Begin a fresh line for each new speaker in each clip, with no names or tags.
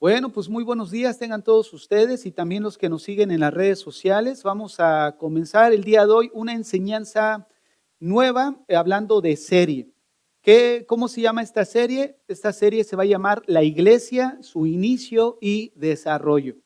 Bueno, pues muy buenos días tengan todos ustedes y también los que nos siguen en las redes sociales. Vamos a comenzar el día de hoy una enseñanza nueva hablando de serie. ¿Cómo se llama esta serie? Esta serie se va a llamar La Iglesia, su inicio y desarrollo.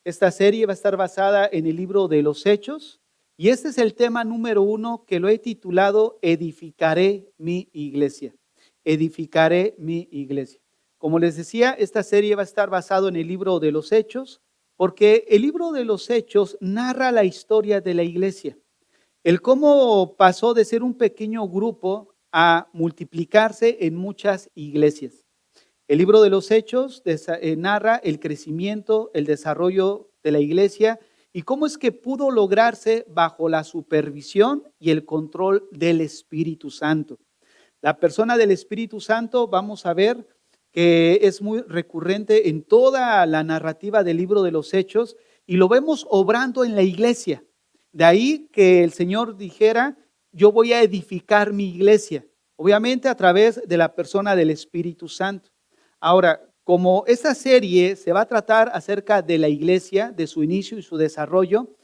Esta serie va a estar basada en el libro de los Hechos y este es el tema número 1 que lo he titulado Edificaré mi iglesia. Edificaré mi iglesia. Como les decía, esta serie va a estar basada en el libro de los Hechos, porque el libro de los Hechos narra la historia de la iglesia. El cómo pasó de ser un pequeño grupo a multiplicarse en muchas iglesias. El libro de los Hechos narra el crecimiento, el desarrollo de la iglesia y cómo es que pudo lograrse bajo la supervisión y el control del Espíritu Santo. La persona del Espíritu Santo, vamos a ver que es muy recurrente en toda la narrativa del libro de los Hechos y lo vemos obrando en la iglesia. De ahí que el Señor dijera, yo voy a edificar mi iglesia, obviamente a través de la persona del Espíritu Santo. Ahora, como esta serie se va a tratar acerca de la iglesia, de su inicio y su desarrollo,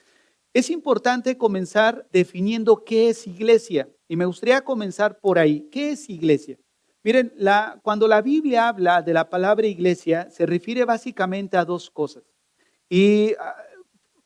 es importante comenzar definiendo qué es iglesia. Y me gustaría comenzar por ahí. ¿Qué es iglesia? Miren, cuando la Biblia habla de la palabra iglesia, se refiere básicamente a dos cosas. Y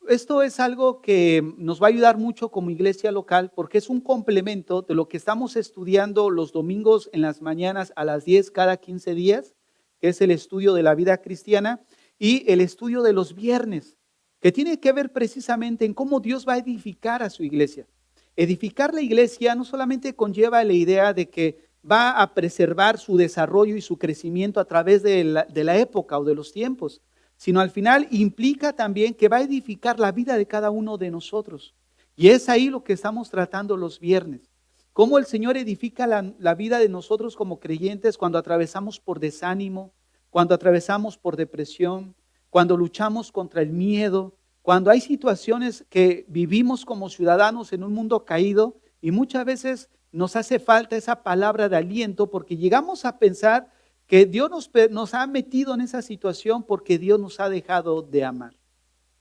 esto es algo que nos va a ayudar mucho como iglesia local porque es un complemento de lo que estamos estudiando los domingos en las mañanas a las 10 cada 15 días, que es el estudio de la vida cristiana, y el estudio de los viernes, que tiene que ver precisamente en cómo Dios va a edificar a su iglesia. Edificar la iglesia no solamente conlleva la idea de que va a preservar su desarrollo y su crecimiento a través de la época o de los tiempos, sino al final implica también que va a edificar la vida de cada uno de nosotros. Y es ahí lo que estamos tratando los viernes. Cómo el Señor edifica la vida de nosotros como creyentes cuando atravesamos por desánimo, cuando atravesamos por depresión, cuando luchamos contra el miedo, cuando hay situaciones que vivimos como ciudadanos en un mundo caído y muchas veces nos hace falta esa palabra de aliento porque llegamos a pensar que Dios nos ha metido en esa situación porque Dios nos ha dejado de amar.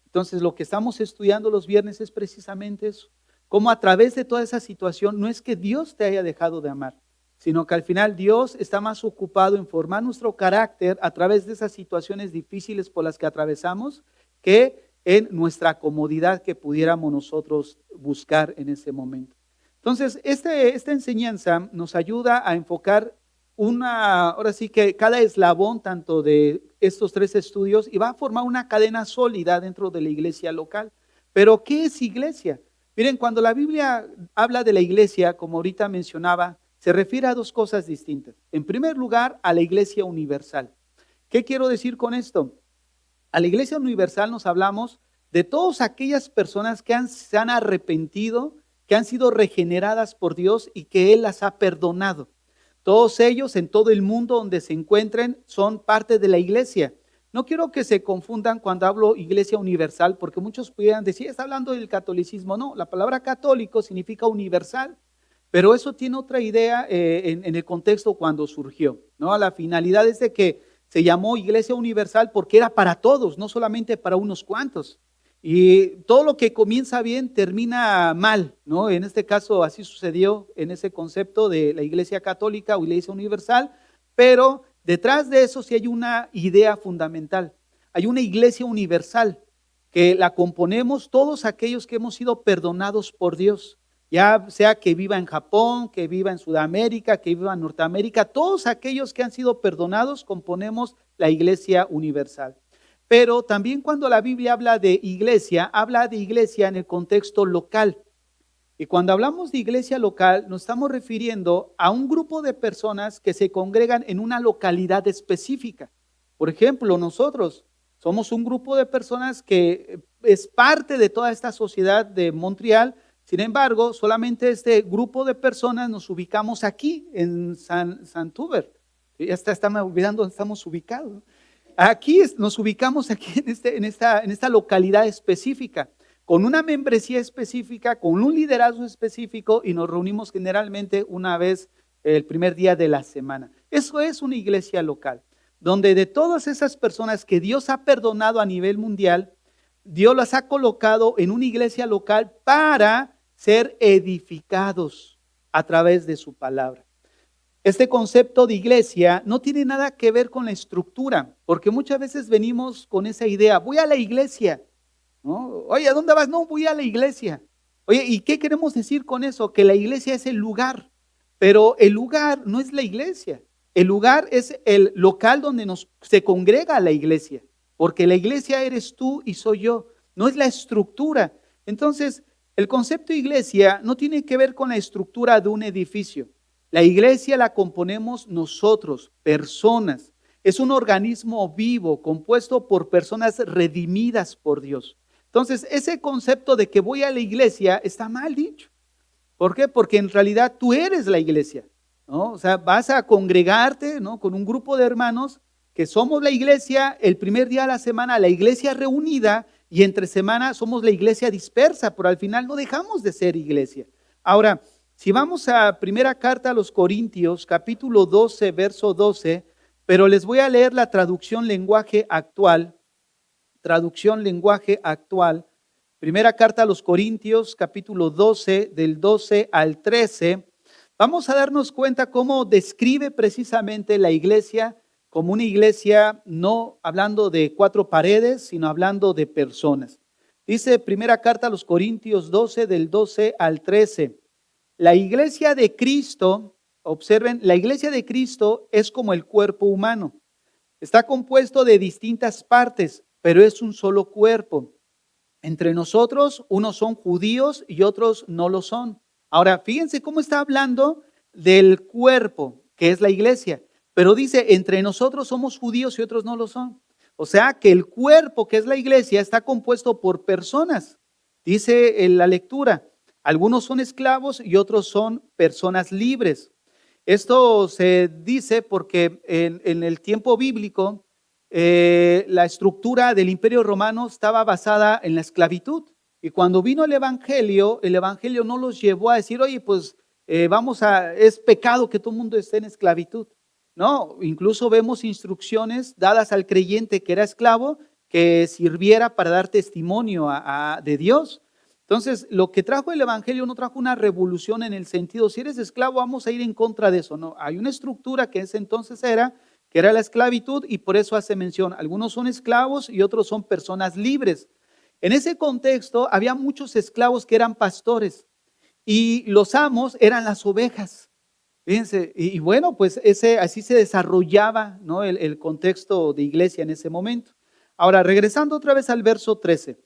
Entonces, lo que estamos estudiando los viernes es precisamente eso. Cómo a través de toda esa situación no es que Dios te haya dejado de amar, sino que al final Dios está más ocupado en formar nuestro carácter a través de esas situaciones difíciles por las que atravesamos que en nuestra comodidad que pudiéramos nosotros buscar en ese momento. Entonces, esta enseñanza nos ayuda a enfocar ahora sí que cada eslabón tanto de estos tres estudios y va a formar una cadena sólida dentro de la iglesia local. Pero, ¿qué es iglesia? Miren, cuando la Biblia habla de la iglesia, como ahorita mencionaba, se refiere a dos cosas distintas. En primer lugar, a la iglesia universal. ¿Qué quiero decir con esto? A la iglesia universal nos hablamos de todas aquellas personas que se han arrepentido, que han sido regeneradas por Dios y que Él las ha perdonado. Todos ellos en todo el mundo donde se encuentren son parte de la iglesia. No quiero que se confundan cuando hablo iglesia universal, porque muchos pudieran decir, está hablando del catolicismo. No, la palabra católico significa universal, pero eso tiene otra idea en el contexto cuando surgió, ¿no? La finalidad es de que se llamó iglesia universal porque era para todos, no solamente para unos cuantos. Y todo lo que comienza bien termina mal, ¿no? En este caso así sucedió en ese concepto de la iglesia católica o iglesia universal, pero detrás de eso sí hay una idea fundamental. Hay una iglesia universal que la componemos todos aquellos que hemos sido perdonados por Dios, ya sea que viva en Japón, que viva en Sudamérica, que viva en Norteamérica, todos aquellos que han sido perdonados componemos la iglesia universal. Pero también cuando la Biblia habla de iglesia en el contexto local. Y cuando hablamos de iglesia local, nos estamos refiriendo a un grupo de personas que se congregan en una localidad específica. Por ejemplo, nosotros somos un grupo de personas que es parte de toda esta sociedad de Montreal. Sin embargo, solamente este grupo de personas nos ubicamos aquí en Vancouver. Ya está me olvidando dónde estamos ubicados. Aquí nos ubicamos aquí en esta localidad específica, con una membresía específica, con un liderazgo específico y nos reunimos generalmente una vez el primer día de la semana. Eso es una iglesia local. donde de todas esas personas que Dios ha perdonado a nivel mundial, Dios las ha colocado en una iglesia local para ser edificados a través de su palabra. Este concepto de iglesia no tiene nada que ver con la estructura, porque muchas veces venimos con esa idea, voy a la iglesia, ¿no? Oye, ¿a dónde vas? No, voy a la iglesia. Oye, ¿y qué queremos decir con eso? Que la iglesia es el lugar, pero el lugar no es la iglesia. El lugar es el local donde se congrega la iglesia, porque la iglesia eres tú y soy yo, no es la estructura. Entonces, el concepto de iglesia no tiene que ver con la estructura de un edificio. La iglesia la componemos nosotros, personas. Es un organismo vivo compuesto por personas redimidas por Dios. Entonces, ese concepto de que voy a la iglesia está mal dicho. ¿Por qué? Porque en realidad tú eres la iglesia, ¿no? O sea, vas a congregarte, ¿no?, con un grupo de hermanos que somos la iglesia, el primer día de la semana, la iglesia reunida, y entre semana somos la iglesia dispersa, pero al final no dejamos de ser iglesia. Ahora, si vamos a primera carta a los Corintios, capítulo 12, verso 12, pero les voy a leer la traducción lenguaje actual. Primera carta a los Corintios, capítulo 12, del 12 al 13. Vamos a darnos cuenta cómo describe precisamente la iglesia como una iglesia no hablando de cuatro paredes, sino hablando de personas. Dice primera carta a los Corintios 12, del 12 al 13. La iglesia de Cristo, observen, la iglesia de Cristo es como el cuerpo humano. Está compuesto de distintas partes, pero es un solo cuerpo. Entre nosotros, unos son judíos y otros no lo son. Ahora, fíjense cómo está hablando del cuerpo, que es la iglesia. Pero dice, entre nosotros somos judíos y otros no lo son. O sea que el cuerpo, que es la iglesia, está compuesto por personas. Dice en la lectura, algunos son esclavos y otros son personas libres. Esto se dice porque en el tiempo bíblico, la estructura del Imperio Romano estaba basada en la esclavitud. Y cuando vino el Evangelio no los llevó a decir, oye, pues es pecado que todo el mundo esté en esclavitud. No, incluso vemos instrucciones dadas al creyente que era esclavo, que sirviera para dar testimonio de Dios. Entonces, lo que trajo el Evangelio no trajo una revolución en el sentido, si eres esclavo vamos a ir en contra de eso. No, hay una estructura que ese entonces que era la esclavitud, y por eso hace mención, algunos son esclavos y otros son personas libres. En ese contexto había muchos esclavos que eran pastores y los amos eran las ovejas. Fíjense, y bueno, pues así se desarrollaba, ¿no?, el contexto de iglesia en ese momento. Ahora, regresando otra vez al verso 13.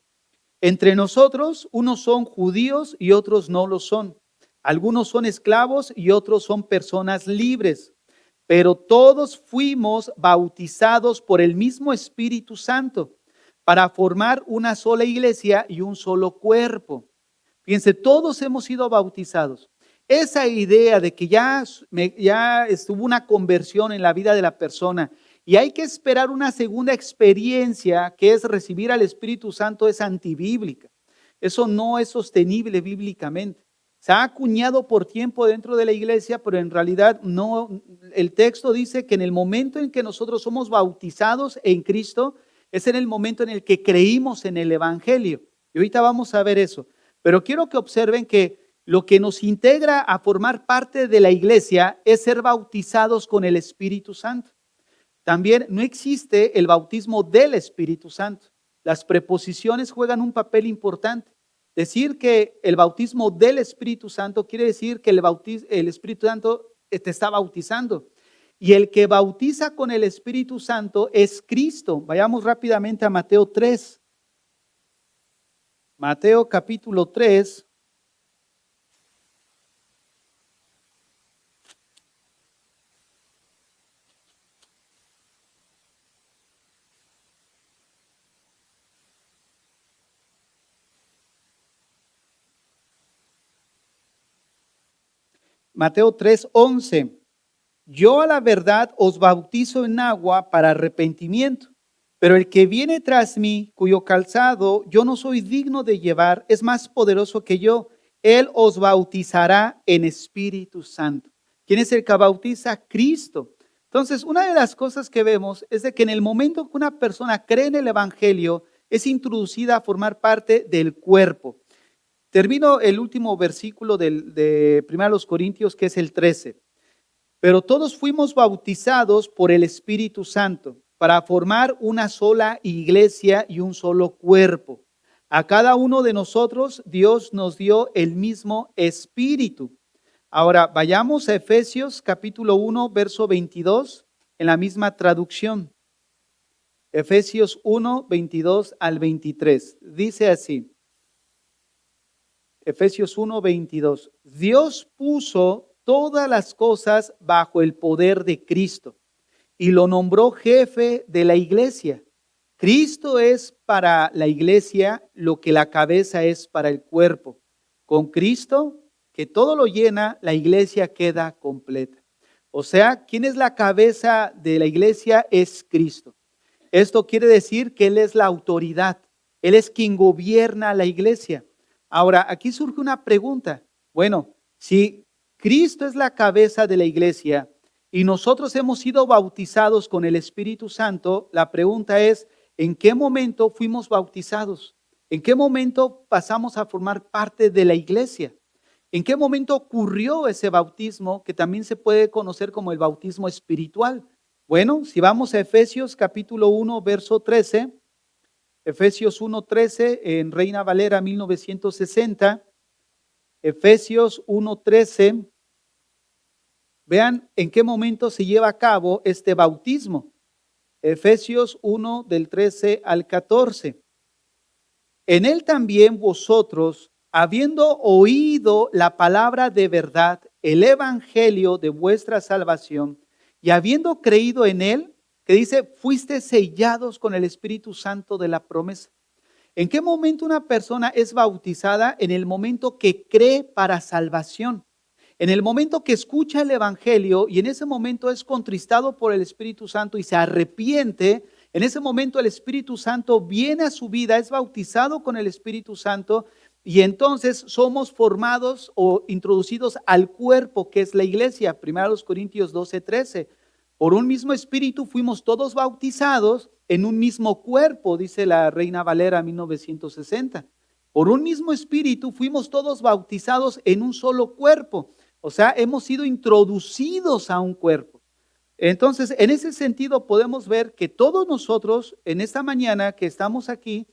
Entre nosotros, unos son judíos y otros no lo son. Algunos son esclavos y otros son personas libres. Pero todos fuimos bautizados por el mismo Espíritu Santo para formar una sola iglesia y un solo cuerpo. Fíjense, todos hemos sido bautizados. Esa idea de que ya estuvo una conversión en la vida de la persona y hay que esperar una segunda experiencia, que es recibir al Espíritu Santo, es antibíblica. Eso no es sostenible bíblicamente. Se ha acuñado por tiempo dentro de la iglesia, pero en realidad no. El texto dice que en el momento en que nosotros somos bautizados en Cristo, es en el momento en el que creímos en el Evangelio. Y ahorita vamos a ver eso. Pero quiero que observen que lo que nos integra a formar parte de la iglesia es ser bautizados con el Espíritu Santo. También no existe el bautismo del Espíritu Santo. Las preposiciones juegan un papel importante. Decir que el bautismo del Espíritu Santo quiere decir que el Espíritu Santo te está bautizando. Y el que bautiza con el Espíritu Santo es Cristo. Vayamos rápidamente a Mateo 3. Mateo capítulo 3. Mateo 3:11. Yo a la verdad os bautizo en agua para arrepentimiento, pero el que viene tras mí, cuyo calzado yo no soy digno de llevar, es más poderoso que yo. Él os bautizará en Espíritu Santo. ¿Quién es el que bautiza? Cristo. Entonces, una de las cosas que vemos es de que en el momento que una persona cree en el Evangelio, es introducida a formar parte del cuerpo. Termino el último versículo de 1 Corintios, que es el 13. Pero todos fuimos bautizados por el Espíritu Santo para formar una sola iglesia y un solo cuerpo. A cada uno de nosotros Dios nos dio el mismo Espíritu. Ahora vayamos a Efesios capítulo 1, verso 22, en la misma traducción. Efesios 1, 22 al 23. Dice así. Efesios 1, 22. Dios puso todas las cosas bajo el poder de Cristo y lo nombró jefe de la iglesia. Cristo es para la iglesia lo que la cabeza es para el cuerpo. Con Cristo, que todo lo llena, la iglesia queda completa. O sea, ¿quién es la cabeza de la iglesia? Es Cristo. Esto quiere decir que Él es la autoridad. Él es quien gobierna la iglesia. Ahora, aquí surge una pregunta. Bueno, si Cristo es la cabeza de la iglesia y nosotros hemos sido bautizados con el Espíritu Santo, la pregunta es, ¿en qué momento fuimos bautizados? ¿En qué momento pasamos a formar parte de la iglesia? ¿En qué momento ocurrió ese bautismo que también se puede conocer como el bautismo espiritual? Bueno, si vamos a Efesios capítulo 1, verso 13, Efesios 1:13 en Reina Valera 1960, Efesios 1:13, vean en qué momento se lleva a cabo este bautismo. Efesios 1 del 13 al 14. En él también vosotros, habiendo oído la palabra de verdad, el evangelio de vuestra salvación, y habiendo creído en él, que dice, fuiste sellados con el Espíritu Santo de la promesa. ¿En qué momento una persona es bautizada? En el momento que cree para salvación. En el momento que escucha el Evangelio y en ese momento es contristado por el Espíritu Santo y se arrepiente, en ese momento el Espíritu Santo viene a su vida, es bautizado con el Espíritu Santo y entonces somos formados o introducidos al cuerpo que es la iglesia. 1 Corintios 12:13. Por un mismo Espíritu fuimos todos bautizados en un mismo cuerpo, dice la Reina Valera 1960. Por un mismo Espíritu fuimos todos bautizados en un solo cuerpo. O sea, hemos sido introducidos a un cuerpo. Entonces, en ese sentido podemos ver que todos nosotros en esta mañana que estamos aquí,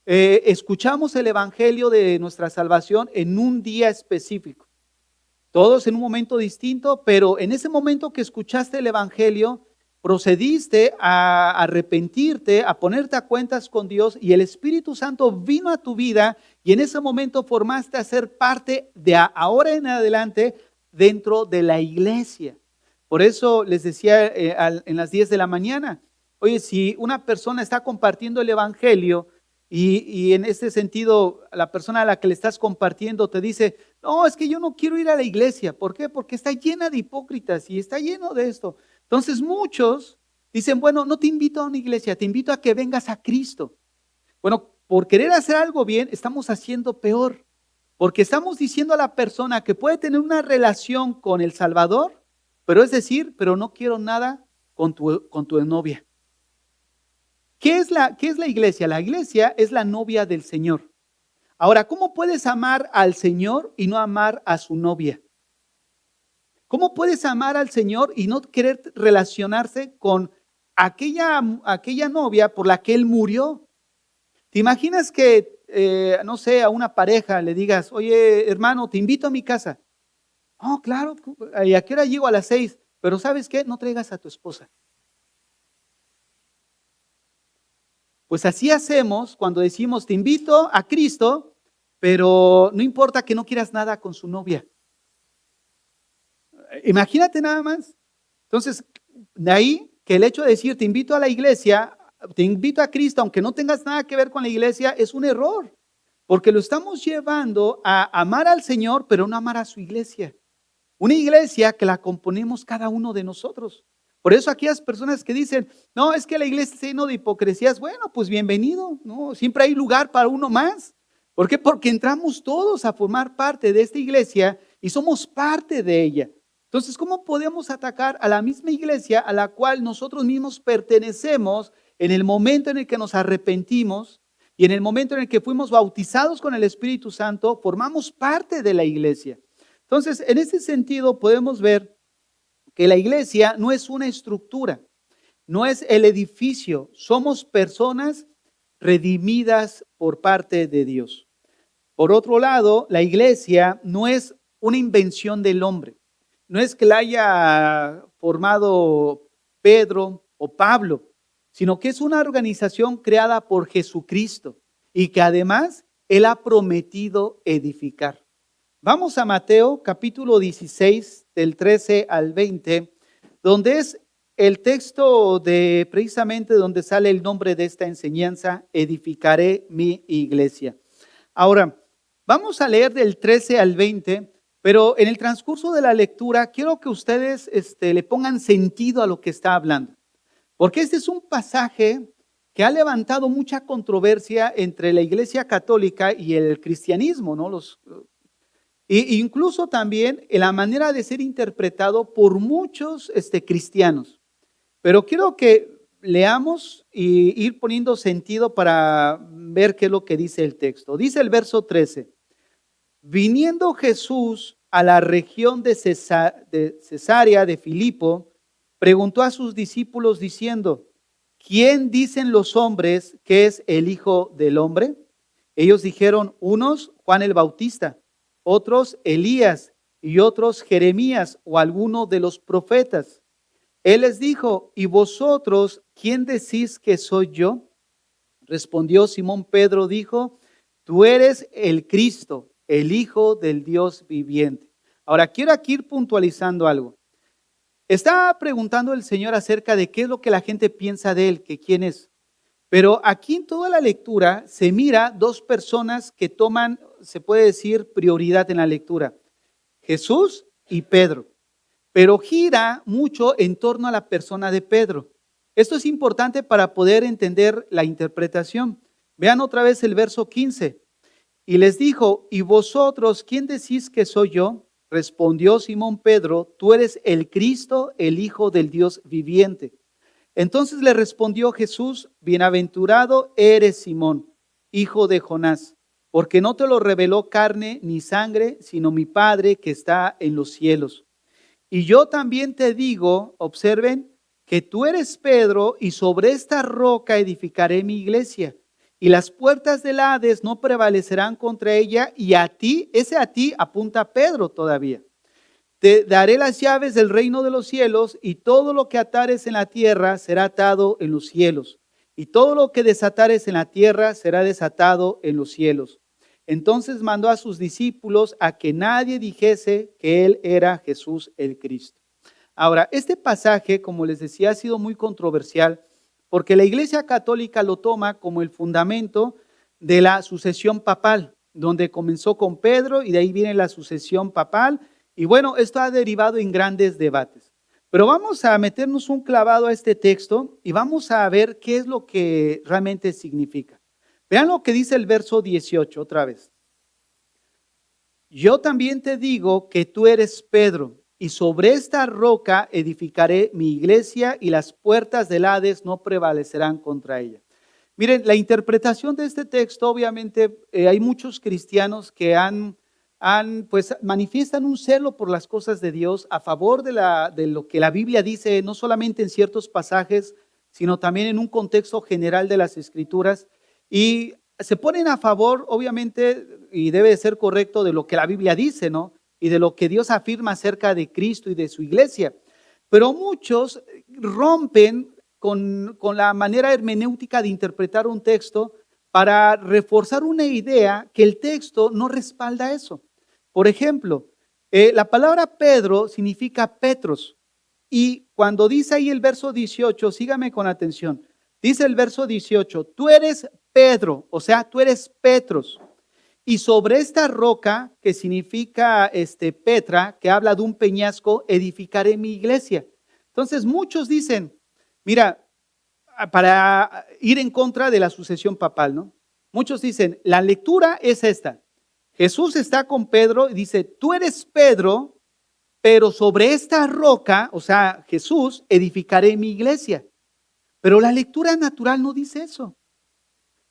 escuchamos el Evangelio de nuestra salvación en un día específico. Todos en un momento distinto, pero en ese momento que escuchaste el Evangelio, procediste a arrepentirte, a ponerte a cuentas con Dios y el Espíritu Santo vino a tu vida y en ese momento formaste a ser parte de ahora en adelante dentro de la iglesia. Por eso les decía en las 10 de la mañana, oye, si una persona está compartiendo el Evangelio y en este sentido la persona a la que le estás compartiendo te dice, no, es que yo no quiero ir a la iglesia. ¿Por qué? Porque está llena de hipócritas y está lleno de esto. Entonces muchos dicen, bueno, no te invito a una iglesia, te invito a que vengas a Cristo. Bueno, por querer hacer algo bien, estamos haciendo peor. Porque estamos diciendo a la persona que puede tener una relación con el Salvador, pero es decir, pero no quiero nada con tu novia. ¿Qué es la iglesia? La iglesia es la novia del Señor. Ahora, ¿cómo puedes amar al Señor y no amar a su novia? ¿Cómo puedes amar al Señor y no querer relacionarse con aquella novia por la que Él murió? ¿Te imaginas que, no sé, a una pareja le digas, oye, hermano, te invito a mi casa? Oh, claro, ¿y a qué hora llego? A las 6. Pero ¿sabes qué? No traigas a tu esposa. Pues así hacemos cuando decimos, te invito a Cristo, pero no importa que no quieras nada con su novia. Imagínate nada más. Entonces, de ahí que el hecho de decir, te invito a la iglesia, te invito a Cristo, aunque no tengas nada que ver con la iglesia, es un error. Porque lo estamos llevando a amar al Señor, pero no amar a su iglesia. Una iglesia que la componemos cada uno de nosotros. Por eso aquellas personas que dicen, no, es que la iglesia está llena de hipocresías, bueno, pues bienvenido, ¿no? Siempre hay lugar para uno más. ¿Por qué? Porque entramos todos a formar parte de esta iglesia y somos parte de ella. Entonces, ¿cómo podemos atacar a la misma iglesia a la cual nosotros mismos pertenecemos en el momento en el que nos arrepentimos y en el momento en el que fuimos bautizados con el Espíritu Santo, formamos parte de la iglesia? Entonces, en ese sentido podemos ver que la iglesia no es una estructura, no es el edificio, somos personas redimidas por parte de Dios. Por otro lado, la iglesia no es una invención del hombre. No es que la haya formado Pedro o Pablo, sino que es una organización creada por Jesucristo y que además Él ha prometido edificar. Vamos a Mateo capítulo 16, del 13 al 20, donde es el texto de precisamente donde sale el nombre de esta enseñanza: edificaré mi iglesia. Ahora, vamos a leer del 13 al 20, pero en el transcurso de la lectura quiero que ustedes le pongan sentido a lo que está hablando. Porque este es un pasaje que ha levantado mucha controversia entre la Iglesia Católica y el cristianismo, ¿no? E incluso también en la manera de ser interpretado por muchos cristianos. Pero quiero que leamos y ir poniendo sentido para ver qué es lo que dice el texto. Dice el verso 13: viniendo Jesús a la región de Cesarea de Filipo, preguntó a sus discípulos diciendo: ¿quién dicen los hombres que es el Hijo del Hombre? Ellos dijeron: unos Juan el Bautista, otros Elías y otros Jeremías o alguno de los profetas. Él les dijo: ¿y vosotros quién decís que soy yo? Respondió Simón Pedro, dijo: tú eres el Cristo, el Hijo del Dios viviente. Ahora, quiero aquí ir puntualizando algo. Está preguntando el Señor acerca de qué es lo que la gente piensa de Él, que quién es. Pero aquí en toda la lectura se mira dos personas que toman, se puede decir, prioridad en la lectura: Jesús y Pedro. Pero gira mucho en torno a la persona de Pedro. Esto es importante para poder entender la interpretación. Vean otra vez el verso 15. Y les dijo: ¿y vosotros quién decís que soy yo? Respondió Simón Pedro: tú eres el Cristo, el Hijo del Dios viviente. Entonces le respondió Jesús: bienaventurado eres Simón, hijo de Jonás, porque no te lo reveló carne ni sangre, sino mi Padre que está en los cielos. Y yo también te digo, observen, que tú eres Pedro, y sobre esta roca edificaré mi iglesia, y las puertas del Hades no prevalecerán contra ella, y a ti, ese a ti apunta Pedro todavía. Te daré las llaves del reino de los cielos, y todo lo que atares en la tierra será atado en los cielos, y todo lo que desatares en la tierra será desatado en los cielos. Entonces mandó a sus discípulos a que nadie dijese que él era Jesús el Cristo. Ahora, este pasaje, como les decía, ha sido muy controversial porque la Iglesia Católica lo toma como el fundamento de la sucesión papal, donde comenzó con Pedro y de ahí viene la sucesión papal. Y bueno, esto ha derivado en grandes debates. Pero vamos a meternos un clavado a este texto y vamos a ver qué es lo que realmente significa. Vean lo que dice el verso 18 otra vez. Yo también te digo que tú eres Pedro, y sobre esta roca edificaré mi iglesia, y las puertas del Hades no prevalecerán contra ella. Miren, la interpretación de este texto, obviamente, hay muchos cristianos que pues manifiestan un celo por las cosas de Dios, a favor de lo que la Biblia dice, no solamente en ciertos pasajes, sino también en un contexto general de las Escrituras. Y se ponen a favor, obviamente, y debe de ser correcto, de lo que la Biblia dice, ¿no? Y de lo que Dios afirma acerca de Cristo y de su iglesia. Pero muchos rompen con la manera hermenéutica de interpretar un texto para reforzar una idea que el texto no respalda eso. Por ejemplo, la palabra Pedro significa Petros. Y cuando dice ahí el verso 18, sígame con atención. Dice el verso 18, tú eres Pedro, o sea, tú eres Petros. Y sobre esta roca, que significa Petra, que habla de un peñasco, edificaré mi iglesia. Entonces muchos dicen, mira, para ir en contra de la sucesión papal, ¿no? Muchos dicen, la lectura es esta. Jesús está con Pedro y dice, tú eres Pedro, pero sobre esta roca, o sea, Jesús, edificaré mi iglesia. Pero la lectura natural no dice eso.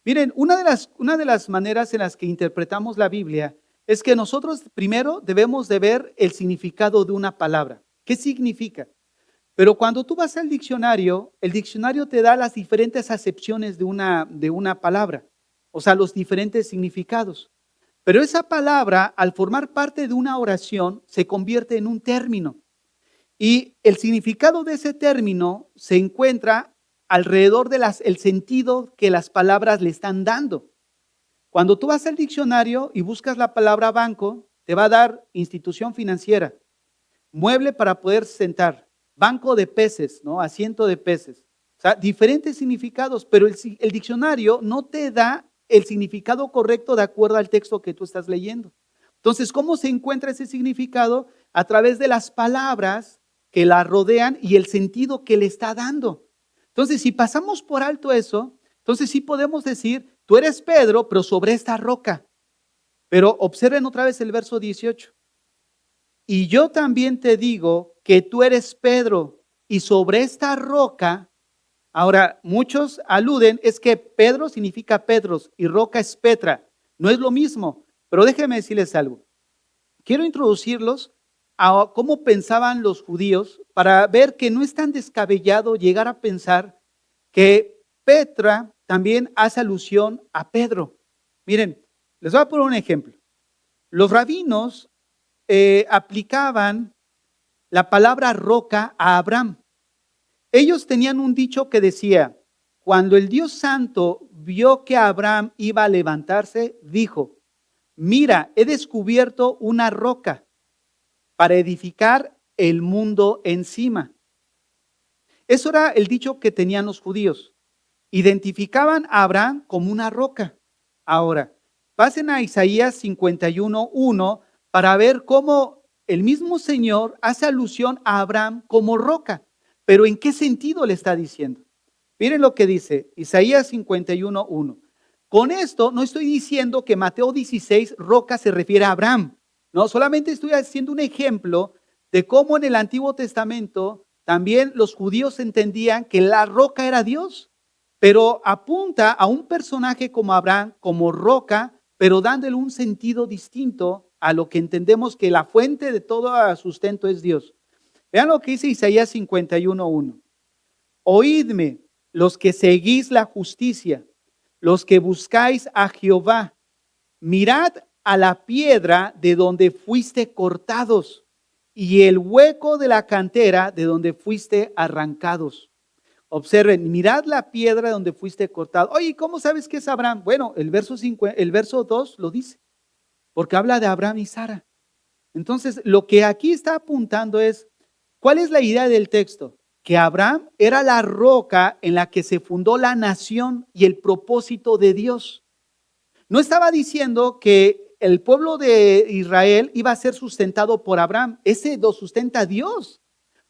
Miren, una de las maneras en las que interpretamos la Biblia es que nosotros primero debemos de ver el significado de una palabra. ¿Qué significa? Pero cuando tú vas al diccionario, el diccionario te da las diferentes acepciones de una palabra, o sea, los diferentes significados. Pero esa palabra, al formar parte de una oración, se convierte en un término. Y el significado de ese término se encuentra alrededor del sentido que las palabras le están dando. Cuando tú vas al diccionario y buscas la palabra banco, te va a dar institución financiera, mueble para poder sentar, banco de peces, ¿no? Asiento de peces. O sea, diferentes significados, pero el diccionario no te da el significado correcto de acuerdo al texto que tú estás leyendo. Entonces, ¿cómo se encuentra ese significado? A través de las palabras que la rodean y el sentido que le está dando. Entonces, si pasamos por alto eso, entonces sí podemos decir, tú eres Pedro, pero sobre esta roca. Pero observen otra vez el verso 18. Y yo también te digo que tú eres Pedro, y sobre esta roca, ahora muchos aluden, es que Pedro significa Pedros y roca es Petra. No es lo mismo, pero déjenme decirles algo. Quiero introducirlos a cómo pensaban los judíos para ver que no es tan descabellado llegar a pensar que Petra también hace alusión a Pedro. Miren, les voy a poner un ejemplo. Los rabinos aplicaban la palabra roca a Abraham. Ellos tenían un dicho que decía, cuando el Dios Santo vio que Abraham iba a levantarse, dijo, mira, he descubierto una roca para edificar el mundo encima. Eso era el dicho que tenían los judíos. Identificaban a Abraham como una roca. Ahora, pasen a Isaías 51:1 para ver cómo el mismo Señor hace alusión a Abraham como roca. Pero ¿en qué sentido le está diciendo? Miren lo que dice Isaías 51:1. Con esto no estoy diciendo que Mateo 16, roca, se refiere a Abraham. No, solamente estoy haciendo un ejemplo de cómo en el Antiguo Testamento también los judíos entendían que la roca era Dios, pero apunta a un personaje como Abraham, como roca, pero dándole un sentido distinto a lo que entendemos que la fuente de todo sustento es Dios. Vean lo que dice Isaías 51:1. Oídme, los que seguís la justicia, los que buscáis a Jehová, mirad a la piedra de donde fuiste cortados y el hueco de la cantera de donde fuiste arrancados. Observen, mirad la piedra donde fuiste cortado. Oye, ¿cómo sabes que es Abraham? Bueno, el verso 2 lo dice, porque habla de Abraham y Sara. Entonces, lo que aquí está apuntando es, ¿cuál es la idea del texto? Que Abraham era la roca en la que se fundó la nación y el propósito de Dios. No estaba diciendo que el pueblo de Israel iba a ser sustentado por Abraham. Ese lo sustenta Dios.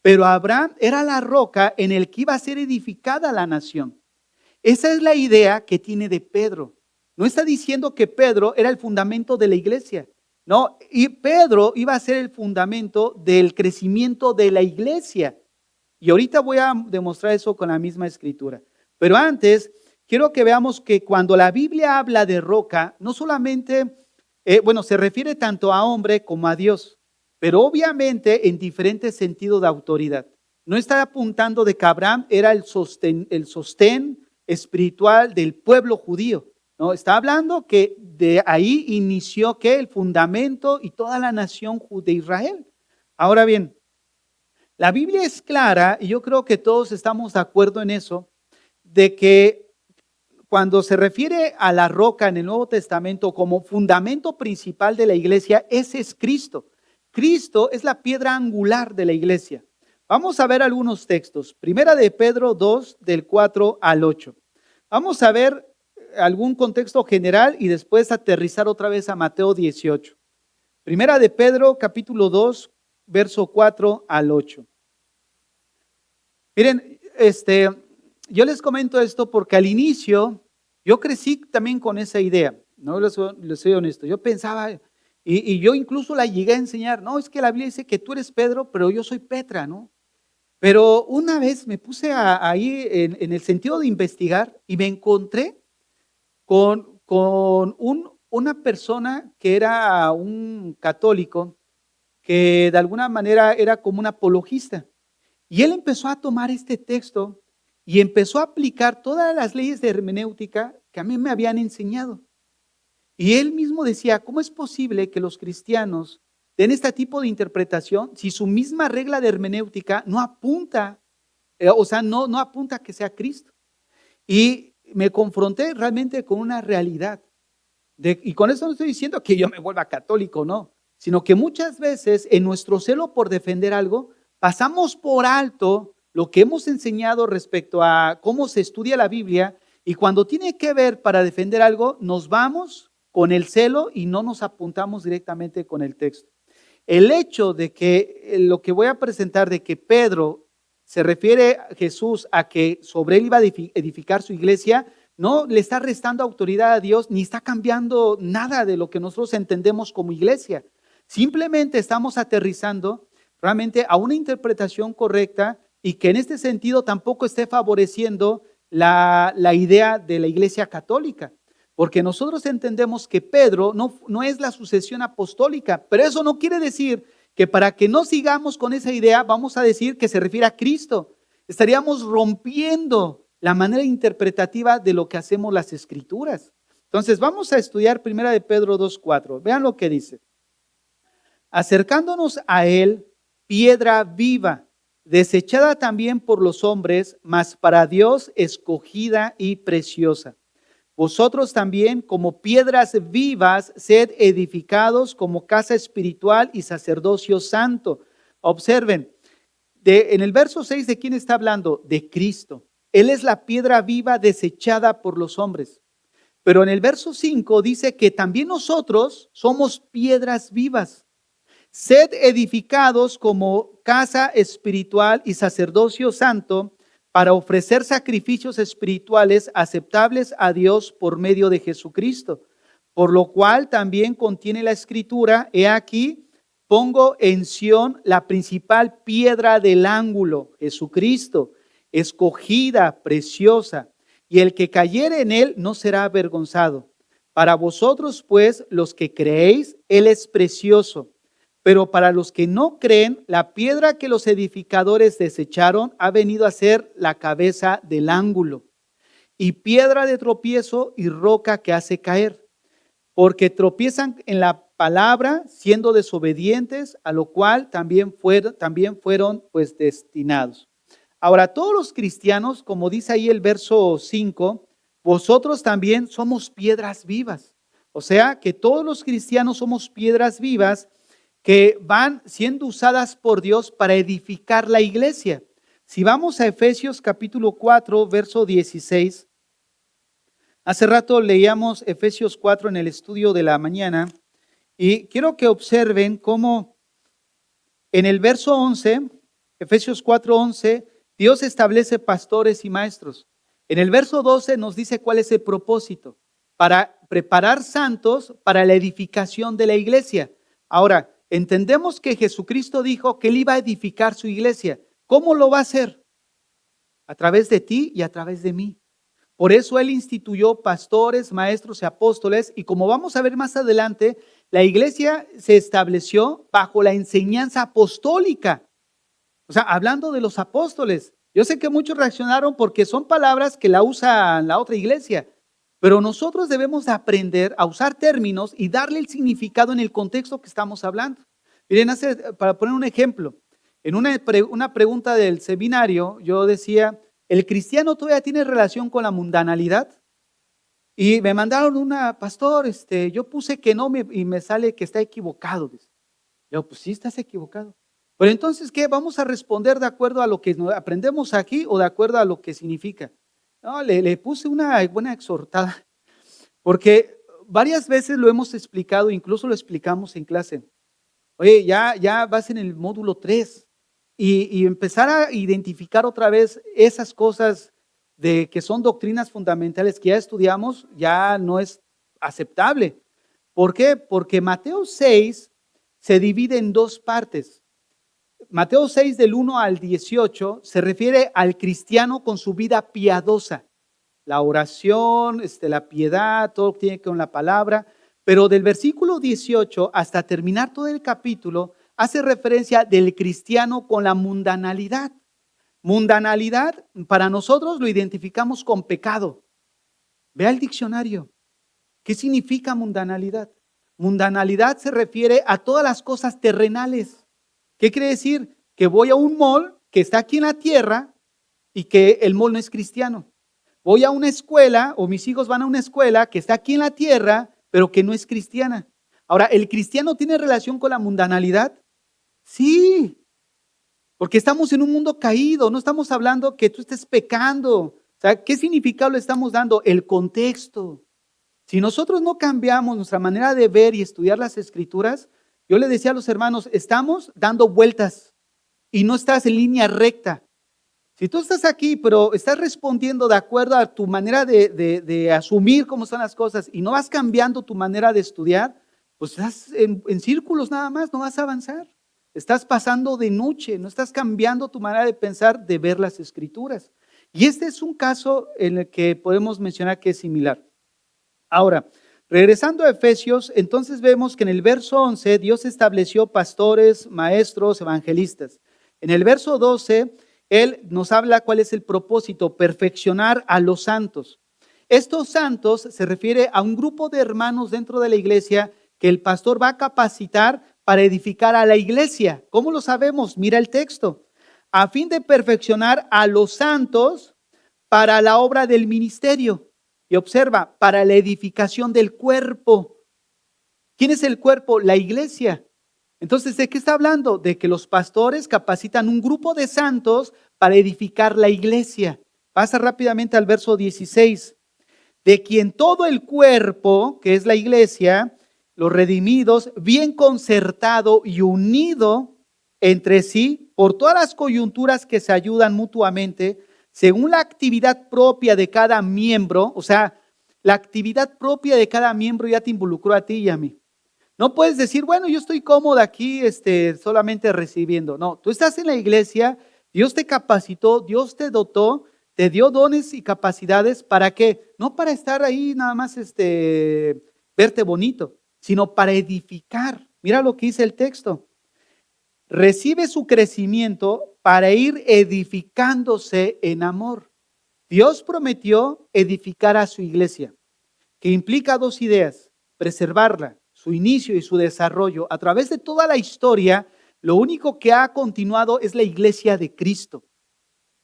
Pero Abraham era la roca en el que iba a ser edificada la nación. Esa es la idea que tiene de Pedro. No está diciendo que Pedro era el fundamento de la iglesia. No, y Pedro iba a ser el fundamento del crecimiento de la iglesia. Y ahorita voy a demostrar eso con la misma escritura. Pero antes, quiero que veamos que cuando la Biblia habla de roca, no solamente, se refiere tanto a hombre como a Dios, pero obviamente en diferentes sentidos de autoridad. No está apuntando de que Abraham era el sostén espiritual del pueblo judío. No, está hablando que de ahí inició que el fundamento y toda la nación de Israel. Ahora bien, la Biblia es clara, y yo creo que todos estamos de acuerdo en eso, de que cuando se refiere a la roca en el Nuevo Testamento como fundamento principal de la iglesia, ese es Cristo. Cristo es la piedra angular de la iglesia. Vamos a ver algunos textos. Primera de Pedro 2, del 4 al 8. Vamos a ver algún contexto general y después aterrizar otra vez a Mateo 18. Primera de Pedro, capítulo 2, verso 4 al 8. Miren, yo les comento esto porque al inicio yo crecí también con esa idea, no les soy honesto. Yo pensaba, Y yo incluso la llegué a enseñar. No, es que la Biblia dice que tú eres Pedro, pero yo soy Petra, ¿no? Pero una vez me puse ahí en el sentido de investigar y me encontré con una persona que era un católico que de alguna manera era como un apologista. Y él empezó a tomar este texto y empezó a aplicar todas las leyes de hermenéutica que a mí me habían enseñado. Y él mismo decía, ¿cómo es posible que los cristianos den este tipo de interpretación si su misma regla de hermenéutica no apunta, no apunta a que sea Cristo? Y me confronté realmente con una realidad. Y con eso no estoy diciendo que yo me vuelva católico, no, sino que muchas veces en nuestro celo por defender algo, pasamos por alto lo que hemos enseñado respecto a cómo se estudia la Biblia, y cuando tiene que ver para defender algo, nos vamos con el celo y no nos apuntamos directamente con el texto. El hecho de que lo que voy a presentar, de que Pedro se refiere a Jesús a que sobre él iba a edificar su iglesia, no le está restando autoridad a Dios, ni está cambiando nada de lo que nosotros entendemos como iglesia. Simplemente estamos aterrizando realmente a una interpretación correcta y que en este sentido tampoco esté favoreciendo la idea de la iglesia católica. Porque nosotros entendemos que Pedro no es la sucesión apostólica, pero eso no quiere decir que para que no sigamos con esa idea vamos a decir que se refiere a Cristo. Estaríamos rompiendo la manera interpretativa de lo que hacemos las Escrituras. Entonces vamos a estudiar 1 de Pedro 2:4. Vean lo que dice. Acercándonos a él, piedra viva, desechada también por los hombres, mas para Dios escogida y preciosa. Vosotros también, como piedras vivas, sed edificados como casa espiritual y sacerdocio santo. Observen, en el verso 6, ¿de quién está hablando? De Cristo. Él es la piedra viva desechada por los hombres. Pero en el verso 5 dice que también nosotros somos piedras vivas. Sed edificados como casa espiritual y sacerdocio santo, para ofrecer sacrificios espirituales aceptables a Dios por medio de Jesucristo. Por lo cual también contiene la Escritura, he aquí, pongo en Sión la principal piedra del ángulo, Jesucristo, escogida, preciosa, y el que cayere en él no será avergonzado. Para vosotros, pues, los que creéis, él es precioso. Pero para los que no creen, la piedra que los edificadores desecharon ha venido a ser la cabeza del ángulo, y piedra de tropiezo y roca que hace caer, porque tropiezan en la palabra siendo desobedientes, a lo cual también fueron pues destinados. Ahora, todos los cristianos, como dice ahí el verso 5, vosotros también somos piedras vivas. O sea, que todos los cristianos somos piedras vivas que van siendo usadas por Dios para edificar la iglesia. Si vamos a Efesios capítulo 4, verso 16, hace rato leíamos Efesios 4 en el estudio de la mañana, y quiero que observen cómo en el verso 11, Efesios 4:11, Dios establece pastores y maestros. En el verso 12 nos dice cuál es el propósito: para preparar santos para la edificación de la iglesia. Ahora, entendemos que Jesucristo dijo que Él iba a edificar su iglesia. ¿Cómo lo va a hacer? A través de ti y a través de mí. Por eso Él instituyó pastores, maestros y apóstoles, y como vamos a ver más adelante, la iglesia se estableció bajo la enseñanza apostólica. O sea, hablando de los apóstoles. Yo sé que muchos reaccionaron porque son palabras que la usa la otra iglesia, pero nosotros debemos aprender a usar términos y darle el significado en el contexto que estamos hablando. Miren, para poner un ejemplo, en una pregunta del seminario, yo decía, ¿el cristiano todavía tiene relación con la mundanalidad? Y me mandaron pastor, yo puse que no y me sale que está equivocado. Yo, pues sí, estás equivocado. Pero entonces, ¿qué? ¿Vamos a responder de acuerdo a lo que aprendemos aquí o de acuerdo a lo que significa? No, le puse una buena exhortada, porque varias veces lo hemos explicado, incluso lo explicamos en clase. Oye, ya vas en el módulo 3 y empezar a identificar otra vez esas cosas de que son doctrinas fundamentales que ya estudiamos, ya no es aceptable. ¿Por qué? Porque Mateo 6 se divide en dos partes. Mateo 6 del 1 al 18 se refiere al cristiano con su vida piadosa. La oración, la piedad, todo tiene que ver con la palabra. Pero del versículo 18 hasta terminar todo el capítulo, hace referencia del cristiano con la mundanalidad. Mundanalidad, para nosotros lo identificamos con pecado. Vea el diccionario. ¿Qué significa mundanalidad? Mundanalidad se refiere a todas las cosas terrenales. ¿Qué quiere decir? Que voy a un mall que está aquí en la tierra y que el mall no es cristiano. Voy a una escuela, o mis hijos van a una escuela que está aquí en la tierra, pero que no es cristiana. Ahora, ¿el cristiano tiene relación con la mundanalidad? Sí, porque estamos en un mundo caído, no estamos hablando que tú estés pecando. O sea, ¿qué significado le estamos dando? El contexto. Si nosotros no cambiamos nuestra manera de ver y estudiar las escrituras, yo le decía a los hermanos, estamos dando vueltas y no estás en línea recta. Si tú estás aquí, pero estás respondiendo de acuerdo a tu manera de asumir cómo son las cosas y no vas cambiando tu manera de estudiar, pues estás en círculos nada más, no vas a avanzar. Estás pasando de noche, no estás cambiando tu manera de pensar, de ver las escrituras. Y este es un caso en el que podemos mencionar que es similar. Ahora, regresando a Efesios, entonces vemos que en el verso 11 Dios estableció pastores, maestros, evangelistas. En el verso 12, Él nos habla cuál es el propósito, perfeccionar a los santos. Estos santos se refiere a un grupo de hermanos dentro de la iglesia que el pastor va a capacitar para edificar a la iglesia. ¿Cómo lo sabemos? Mira el texto. A fin de perfeccionar a los santos para la obra del ministerio. Y observa, para la edificación del cuerpo. ¿Quién es el cuerpo? La iglesia. Entonces, ¿de qué está hablando? De que los pastores capacitan un grupo de santos para edificar la iglesia. Pasa rápidamente al verso 16. De quien todo el cuerpo, que es la iglesia, los redimidos, bien concertado y unido entre sí, por todas las coyunturas que se ayudan mutuamente, según la actividad propia de cada miembro. O sea, la actividad propia de cada miembro ya te involucró a ti y a mí. No puedes decir, bueno, yo estoy cómodo aquí solamente recibiendo. No, tú estás en la iglesia, Dios te capacitó, Dios te dotó, te dio dones y capacidades. ¿Para qué? No para estar ahí nada más verte bonito, sino para edificar. Mira lo que dice el texto. Recibe su crecimiento para ir edificándose en amor. Dios prometió edificar a su iglesia, que implica dos ideas: preservarla, su inicio y su desarrollo. A través de toda la historia, lo único que ha continuado es la iglesia de Cristo.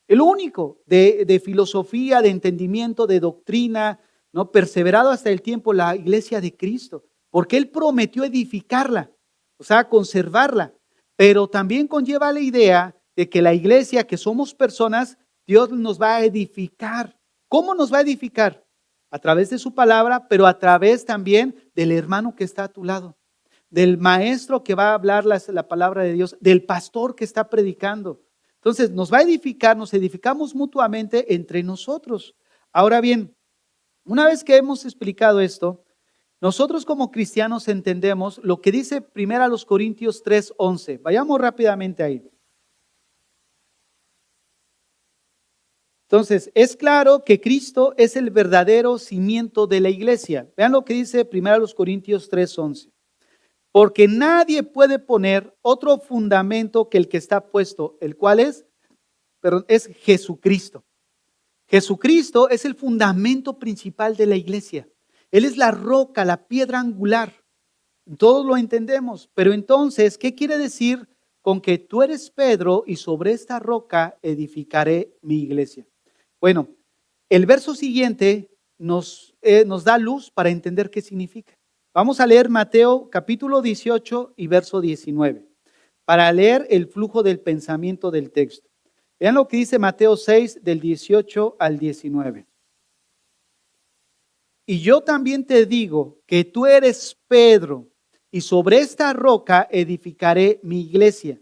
El único de filosofía, de entendimiento, de doctrina, ¿no? Perseverado hasta el tiempo, la iglesia de Cristo, porque Él prometió edificarla, o sea, conservarla. Pero también conlleva la idea de que la iglesia, que somos personas, Dios nos va a edificar. ¿Cómo nos va a edificar? A través de su palabra, pero a través también del hermano que está a tu lado, del maestro que va a hablar la palabra de Dios, del pastor que está predicando. Entonces nos va a edificar, nos edificamos mutuamente entre nosotros. Ahora bien, una vez que hemos explicado esto, nosotros como cristianos entendemos lo que dice 1 Corintios 3:11. Vayamos rápidamente ahí. Entonces, es claro que Cristo es el verdadero cimiento de la iglesia. Vean lo que dice 1 Corintios 3:11. Porque nadie puede poner otro fundamento que el que está puesto, el cual es Jesucristo. Jesucristo es el fundamento principal de la iglesia. Él es la roca, la piedra angular. Todos lo entendemos. Pero entonces, ¿qué quiere decir con que tú eres Pedro y sobre esta roca edificaré mi iglesia? Bueno, el verso siguiente nos da luz para entender qué significa. Vamos a leer Mateo capítulo 18 y verso 19, para leer el flujo del pensamiento del texto. Vean lo que dice Mateo 6 del 18 al 19. Y yo también te digo que tú eres Pedro, y sobre esta roca edificaré mi iglesia,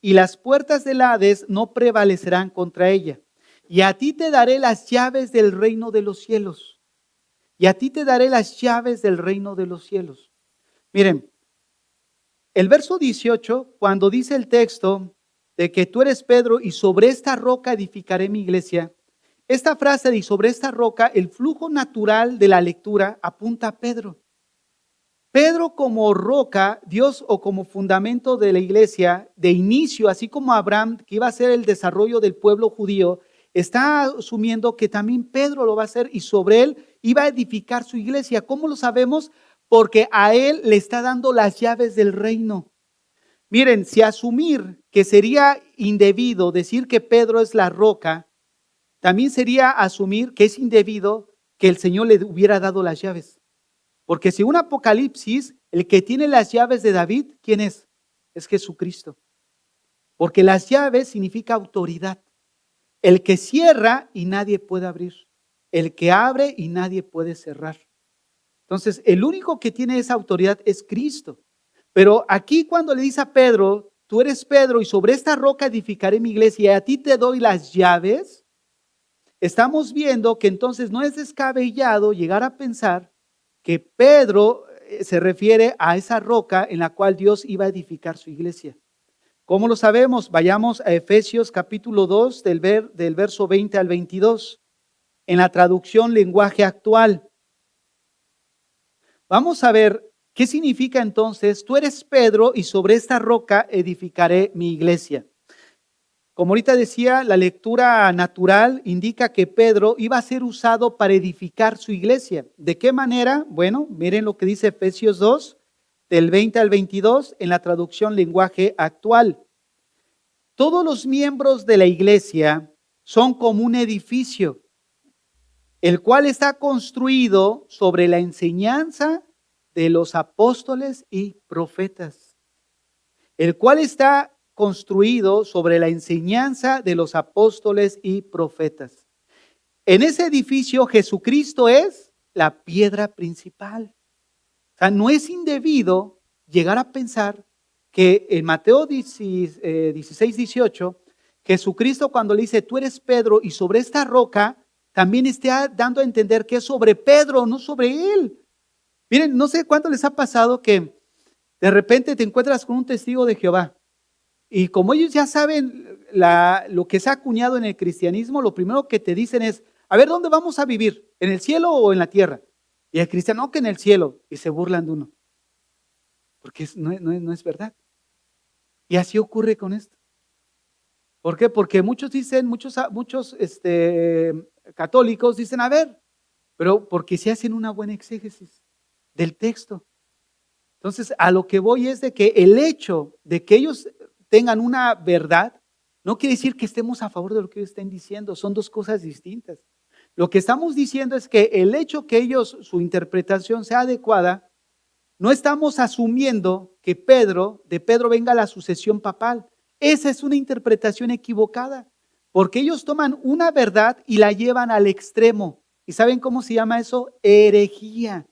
y las puertas del Hades no prevalecerán contra ella. Y a ti te daré las llaves del reino de los cielos. Y a ti te daré las llaves del reino de los cielos. Miren, el verso 18, cuando dice el texto de que tú eres Pedro y sobre esta roca edificaré mi iglesia, esta frase de "y sobre esta roca", el flujo natural de la lectura apunta a Pedro. Pedro como roca, Dios, o como fundamento de la iglesia, de inicio, así como Abraham, que iba a ser el desarrollo del pueblo judío, está asumiendo que también Pedro lo va a hacer y sobre él iba a edificar su iglesia. ¿Cómo lo sabemos? Porque a él le está dando las llaves del reino. Miren, si asumir que sería indebido decir que Pedro es la roca, también sería asumir que es indebido que el Señor le hubiera dado las llaves. Porque según Apocalipsis, el que tiene las llaves de David, ¿quién es? Es Jesucristo. Porque las llaves significa autoridad. El que cierra y nadie puede abrir. El que abre y nadie puede cerrar. Entonces, el único que tiene esa autoridad es Cristo. Pero aquí cuando le dice a Pedro, tú eres Pedro y sobre esta roca edificaré mi iglesia y a ti te doy las llaves, estamos viendo que entonces no es descabellado llegar a pensar que Pedro se refiere a esa roca en la cual Dios iba a edificar su iglesia. ¿Cómo lo sabemos? Vayamos a Efesios capítulo 2 del verso 20 al 22, en la traducción lenguaje actual. Vamos a ver qué significa entonces, tú eres Pedro y sobre esta roca edificaré mi iglesia. Como ahorita decía, la lectura natural indica que Pedro iba a ser usado para edificar su iglesia. ¿De qué manera? Bueno, miren lo que dice Efesios 2, del 20 al 22, en la traducción lenguaje actual. Todos los miembros de la iglesia son como un edificio, el cual está construido sobre la enseñanza de los apóstoles y profetas. El cual está construido sobre la enseñanza de los apóstoles y profetas. En ese edificio Jesucristo es la piedra principal. O sea, no es indebido llegar a pensar que en Mateo 16, 18, Jesucristo cuando le dice, tú eres Pedro y sobre esta roca, también está dando a entender que es sobre Pedro, no sobre él. Miren, no sé cuánto les ha pasado que de repente te encuentras con un testigo de Jehová y como ellos ya saben lo que se ha acuñado en el cristianismo, lo primero que te dicen es, a ver, ¿dónde vamos a vivir? ¿En el cielo o en la tierra? Y el cristiano, no, que en el cielo, y se burlan de uno, porque no es verdad. Y así ocurre con esto. ¿Por qué? Porque muchos dicen, muchos católicos dicen, a ver, pero porque se hacen una buena exégesis del texto. Entonces, a lo que voy es de que el hecho de que ellos tengan una verdad, no quiere decir que estemos a favor de lo que ellos estén diciendo, son dos cosas distintas. Lo que estamos diciendo es que el hecho que ellos, su interpretación sea adecuada, no estamos asumiendo que de Pedro venga la sucesión papal. Esa es una interpretación equivocada, porque ellos toman una verdad y la llevan al extremo. ¿Y saben cómo se llama eso? Herejía.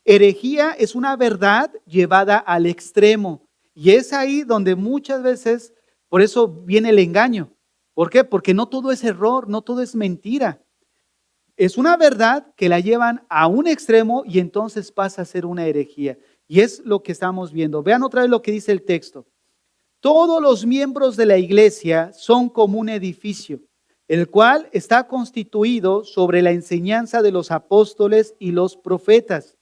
Herejía es una verdad llevada al extremo. Y es ahí donde muchas veces, por eso viene el engaño. ¿Por qué? Porque no todo es error, no todo es mentira. Es una verdad que la llevan a un extremo y entonces pasa a ser una herejía. Y es lo que estamos viendo. Vean otra vez lo que dice el texto. Todos los miembros de la iglesia son como un edificio, el cual está constituido sobre la enseñanza de los apóstoles y los profetas.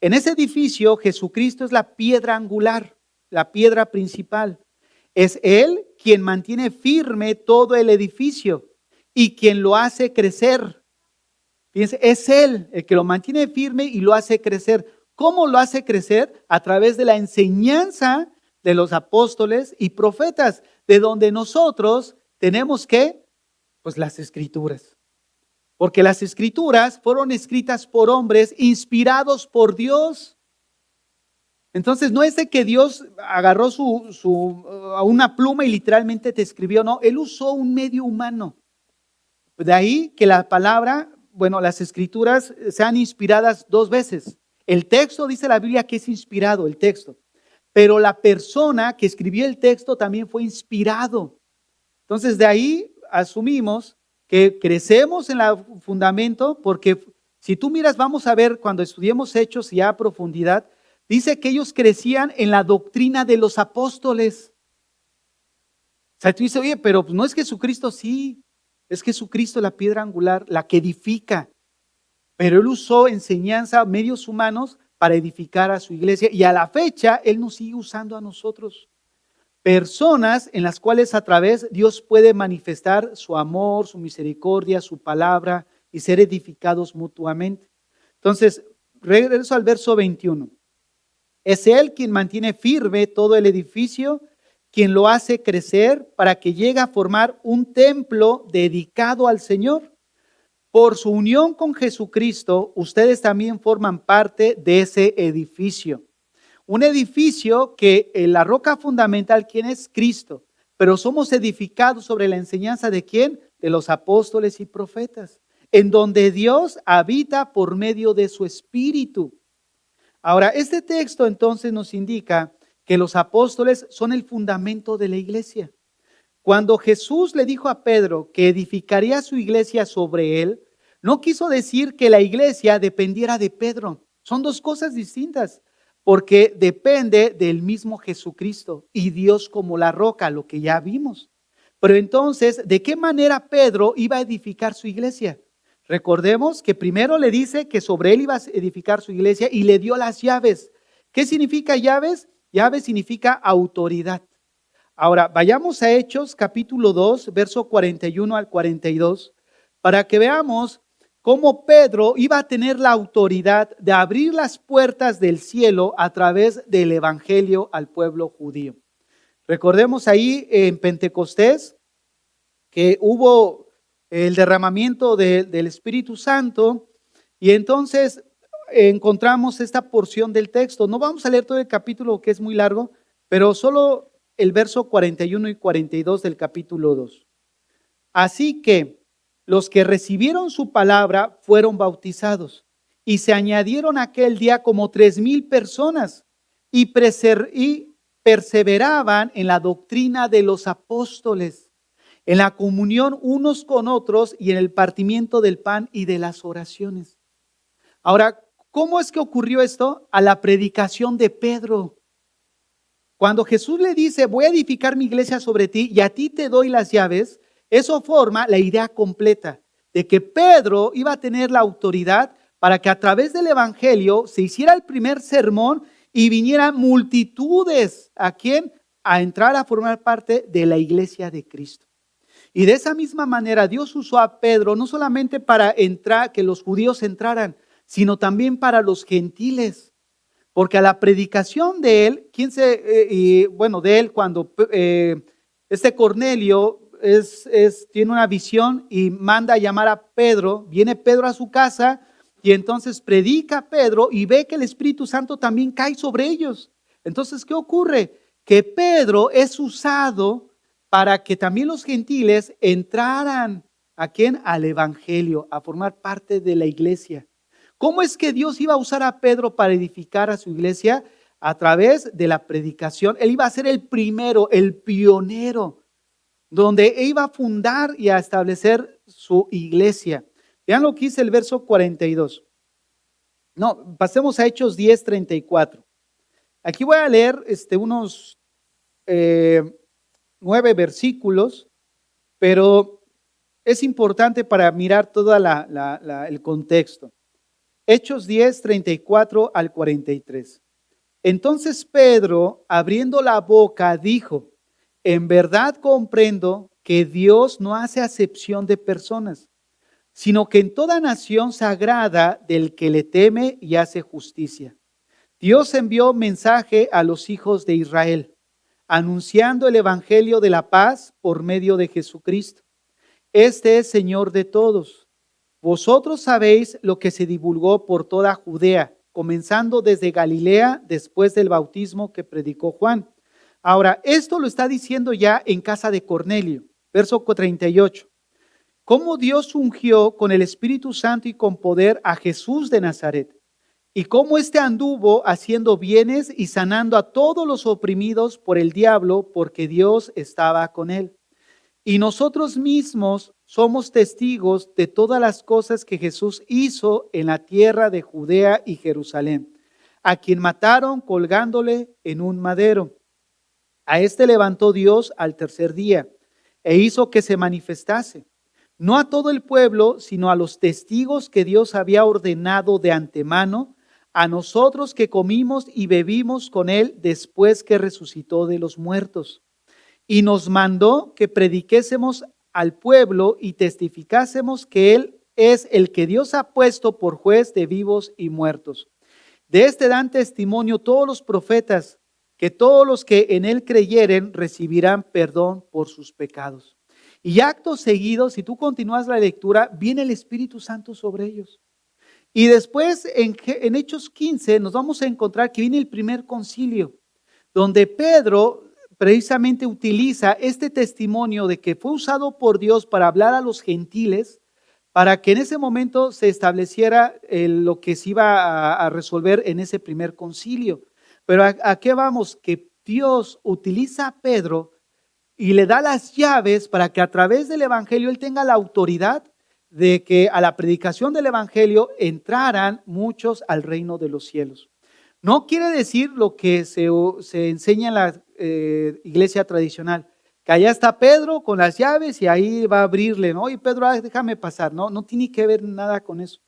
En ese edificio, Jesucristo es la piedra angular, la piedra principal. Es Él quien mantiene firme todo el edificio y quien lo hace crecer. Fíjense, es Él el que lo mantiene firme y lo hace crecer. ¿Cómo lo hace crecer? A través de la enseñanza de los apóstoles y profetas, de donde nosotros tenemos que, pues las escrituras. Porque las escrituras fueron escritas por hombres inspirados por Dios. Entonces no es de que Dios agarró una pluma y literalmente te escribió, no, Él usó un medio humano. De ahí que la palabra, las escrituras sean inspiradas dos veces. El texto dice la Biblia que es inspirado, el texto. Pero la persona que escribió el texto también fue inspirado. Entonces de ahí asumimos que crecemos en el fundamento, porque si tú miras, vamos a ver cuando estudiemos Hechos ya a profundidad, Dice que ellos crecían en la doctrina de los apóstoles. O sea, tú dices, oye, pero no es Jesucristo, sí. Es Jesucristo la piedra angular, la que edifica. Pero Él usó enseñanza, medios humanos para edificar a su iglesia. Y a la fecha, Él nos sigue usando a nosotros. Personas en las cuales a través Dios puede manifestar su amor, su misericordia, su palabra y ser edificados mutuamente. Entonces, regreso al verso 21. Es Él quien mantiene firme todo el edificio, quien lo hace crecer para que llegue a formar un templo dedicado al Señor. Por su unión con Jesucristo, ustedes también forman parte de ese edificio. Un edificio que la roca fundamental, ¿quién es? Cristo. Pero somos edificados sobre la enseñanza ¿de quién? De los apóstoles y profetas, en donde Dios habita por medio de su Espíritu. Ahora, este texto entonces nos indica que los apóstoles son el fundamento de la iglesia. Cuando Jesús le dijo a Pedro que edificaría su iglesia sobre él, no quiso decir que la iglesia dependiera de Pedro. Son dos cosas distintas, porque depende del mismo Jesucristo y Dios como la roca, lo que ya vimos. Pero entonces, ¿de qué manera Pedro iba a edificar su iglesia? Recordemos que primero le dice que sobre él iba a edificar su iglesia y le dio las llaves. ¿Qué significa llaves? Llaves significa autoridad. Ahora, vayamos a Hechos capítulo 2, verso 41 al 42, para que veamos cómo Pedro iba a tener la autoridad de abrir las puertas del cielo a través del evangelio al pueblo judío. Recordemos ahí en Pentecostés que hubo el derramamiento del Espíritu Santo y entonces encontramos esta porción del texto. No vamos a leer todo el capítulo que es muy largo, pero solo el verso 41 y 42 del capítulo 2. Así que los que recibieron su palabra fueron bautizados y se añadieron aquel día como 3,000 personas y perseveraban en la doctrina de los apóstoles, en la comunión unos con otros y en el partimiento del pan y de las oraciones. Ahora, ¿cómo es que ocurrió esto? A la predicación de Pedro. Cuando Jesús le dice, voy a edificar mi iglesia sobre ti y a ti te doy las llaves, eso forma la idea completa de que Pedro iba a tener la autoridad para que a través del evangelio se hiciera el primer sermón y vinieran multitudes. ¿A quién? A entrar a formar parte de la iglesia de Cristo. Y de esa misma manera Dios usó a Pedro no solamente para entrar, que los judíos entraran, sino también para los gentiles. Porque a la predicación de él, de él cuando este Cornelio tiene una visión y manda a llamar a Pedro, viene Pedro a su casa y entonces predica Pedro y ve que el Espíritu Santo también cae sobre ellos. Entonces, ¿qué ocurre? Que Pedro es usado para que también los gentiles entraran, ¿a quién? Al evangelio, a formar parte de la iglesia. ¿Cómo es que Dios iba a usar a Pedro para edificar a su iglesia? A través de la predicación. Él iba a ser el primero, el pionero, donde iba a fundar y a establecer su iglesia. Vean lo que dice el verso 42. No, pasemos a Hechos 10, 34. Aquí voy a leer unos 9 versículos, pero es importante para mirar todo el contexto. Hechos 10, 34 al 43. Entonces Pedro, abriendo la boca, dijo, en verdad comprendo que Dios no hace acepción de personas, sino que en toda nación se agrada del que le teme y hace justicia. Dios envió mensaje a los hijos de Israel, anunciando el evangelio de la paz por medio de Jesucristo. Este es Señor de todos. Vosotros sabéis lo que se divulgó por toda Judea, comenzando desde Galilea después del bautismo que predicó Juan. Ahora, esto lo está diciendo ya en casa de Cornelio, verso 38. Cómo Dios ungió con el Espíritu Santo y con poder a Jesús de Nazaret, y cómo éste anduvo haciendo bienes y sanando a todos los oprimidos por el diablo, porque Dios estaba con él. Y nosotros mismos somos testigos de todas las cosas que Jesús hizo en la tierra de Judea y Jerusalén, a quien mataron colgándole en un madero. A este levantó Dios al tercer día e hizo que se manifestase, no a todo el pueblo, sino a los testigos que Dios había ordenado de antemano, a nosotros que comimos y bebimos con él después que resucitó de los muertos. Y nos mandó que prediquésemos al pueblo y testificásemos que él es el que Dios ha puesto por juez de vivos y muertos. De este dan testimonio todos los profetas, que todos los que en él creyeren recibirán perdón por sus pecados. Y acto seguido, si tú continúas la lectura, viene el Espíritu Santo sobre ellos. Y después en Hechos 15 nos vamos a encontrar que viene el primer concilio, donde Pedro precisamente utiliza este testimonio de que fue usado por Dios para hablar a los gentiles, para que en ese momento se estableciera lo que se iba a resolver en ese primer concilio. Pero ¿a qué vamos? Que Dios utiliza a Pedro y le da las llaves para que a través del evangelio él tenga la autoridad de que a la predicación del evangelio entraran muchos al reino de los cielos. No quiere decir lo que se enseña en la iglesia tradicional, que allá está Pedro con las llaves y ahí va a abrirle, ¿no? Y Pedro, déjame pasar. No tiene que ver nada con eso.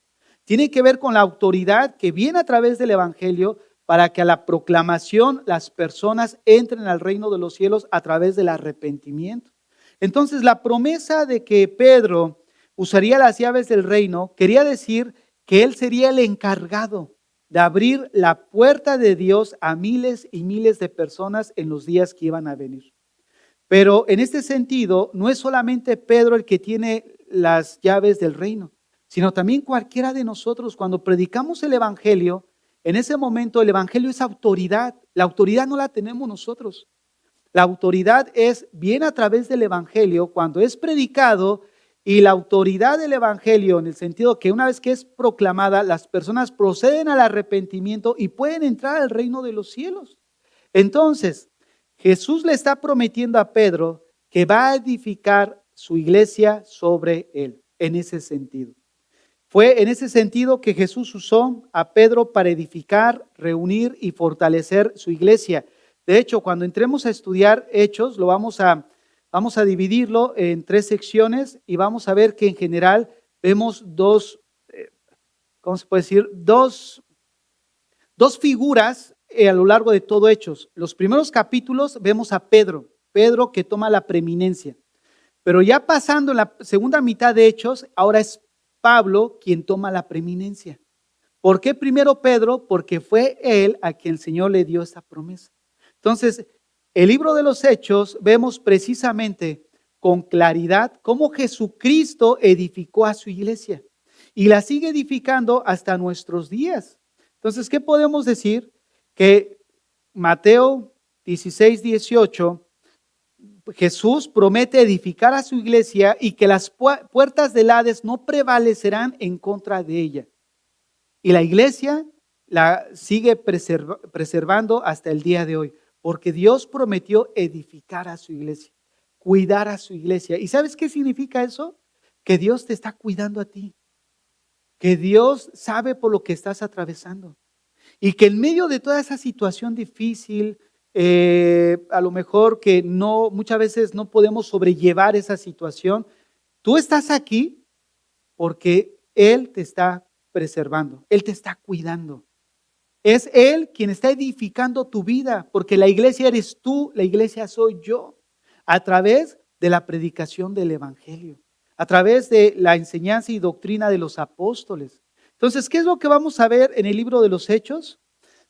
Tiene que ver con la autoridad que viene a través del evangelio para que a la proclamación las personas entren al reino de los cielos a través del arrepentimiento. Entonces, la promesa de que Pedro usaría las llaves del reino quería decir que él sería el encargado de abrir la puerta de Dios a miles y miles de personas en los días que iban a venir. Pero en este sentido, no es solamente Pedro el que tiene las llaves del reino, sino también cualquiera de nosotros. Cuando predicamos el evangelio, en ese momento el evangelio es autoridad. La autoridad no la tenemos nosotros. La autoridad viene a través del evangelio cuando es predicado, y la autoridad del evangelio en el sentido que una vez que es proclamada, las personas proceden al arrepentimiento y pueden entrar al reino de los cielos. Entonces, Jesús le está prometiendo a Pedro que va a edificar su iglesia sobre él, en ese sentido. Fue en ese sentido que Jesús usó a Pedro para edificar, reunir y fortalecer su iglesia. De hecho, cuando entremos a estudiar Hechos, vamos a dividirlo en 3 secciones y vamos a ver que en general vemos dos figuras a lo largo de todo Hechos. Los primeros capítulos vemos a Pedro que toma la preeminencia. Pero ya pasando en la segunda mitad de Hechos, ahora es Pablo quien toma la preeminencia. ¿Por qué primero Pedro? Porque fue él a quien el Señor le dio esta promesa. Entonces, el libro de los Hechos vemos precisamente con claridad cómo Jesucristo edificó a su iglesia y la sigue edificando hasta nuestros días. Entonces, ¿qué podemos decir? Que Mateo 16, 18, Jesús promete edificar a su iglesia y que las puertas del Hades no prevalecerán en contra de ella. Y la iglesia la sigue preservando hasta el día de hoy, porque Dios prometió edificar a su iglesia, cuidar a su iglesia. ¿Y sabes qué significa eso? Que Dios te está cuidando a ti, que Dios sabe por lo que estás atravesando y que en medio de toda esa situación difícil, a lo mejor que muchas veces no podemos sobrellevar esa situación, tú estás aquí porque Él te está preservando, Él te está cuidando. Es Él quien está edificando tu vida, porque la iglesia eres tú, la iglesia soy yo, a través de la predicación del evangelio, a través de la enseñanza y doctrina de los apóstoles. Entonces, ¿qué es lo que vamos a ver en el libro de los Hechos?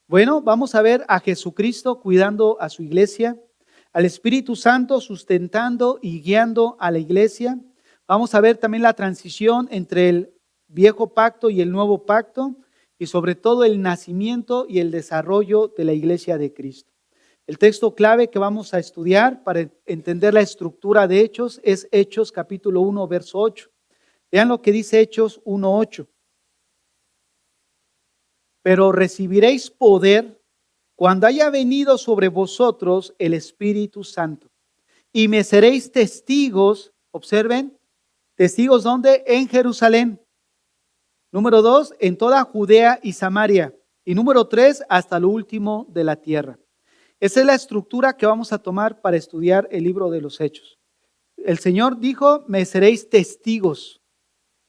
Bueno, vamos a ver a Jesucristo cuidando a su iglesia, al Espíritu Santo sustentando y guiando a la iglesia. Vamos a ver también la transición entre el viejo pacto y el nuevo pacto, y sobre todo el nacimiento y el desarrollo de la iglesia de Cristo. El texto clave que vamos a estudiar para entender la estructura de Hechos es Hechos capítulo 1, verso 8. Vean lo que dice Hechos 1, 8. Pero recibiréis poder cuando haya venido sobre vosotros el Espíritu Santo. Y me seréis testigos, observen, testigos ¿dónde? En Jerusalén. Número 2, en toda Judea y Samaria Y número 3, hasta lo último de la tierra. Esa es la estructura que vamos a tomar para estudiar el libro de los Hechos. El Señor dijo, me seréis testigos.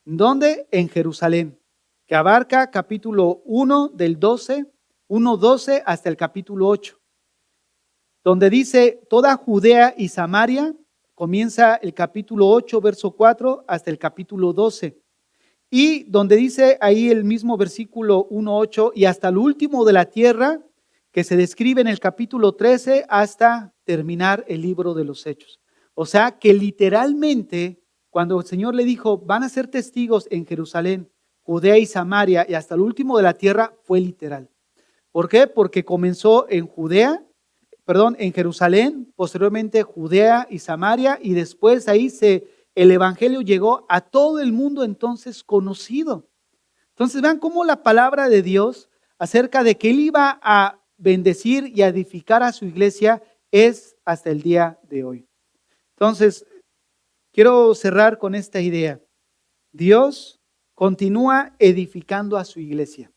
¿Dónde? En Jerusalén, que abarca capítulo 1 del 1:12 hasta el capítulo 8, donde dice toda Judea y Samaria, comienza el capítulo 8, verso 4 hasta el capítulo 12. Y donde dice ahí el mismo versículo 1:8 y hasta lo último de la tierra, que se describe en el capítulo 13 hasta terminar el libro de los Hechos. O sea que literalmente cuando el Señor le dijo van a ser testigos en Jerusalén, Judea y Samaria y hasta lo último de la tierra, fue literal. ¿Por qué? Porque comenzó en Jerusalén, posteriormente Judea y Samaria y después ahí el evangelio llegó a todo el mundo entonces conocido. Entonces vean cómo la palabra de Dios acerca de que Él iba a bendecir y a edificar a su iglesia es hasta el día de hoy. Entonces, quiero cerrar con esta idea. Dios continúa edificando a su iglesia,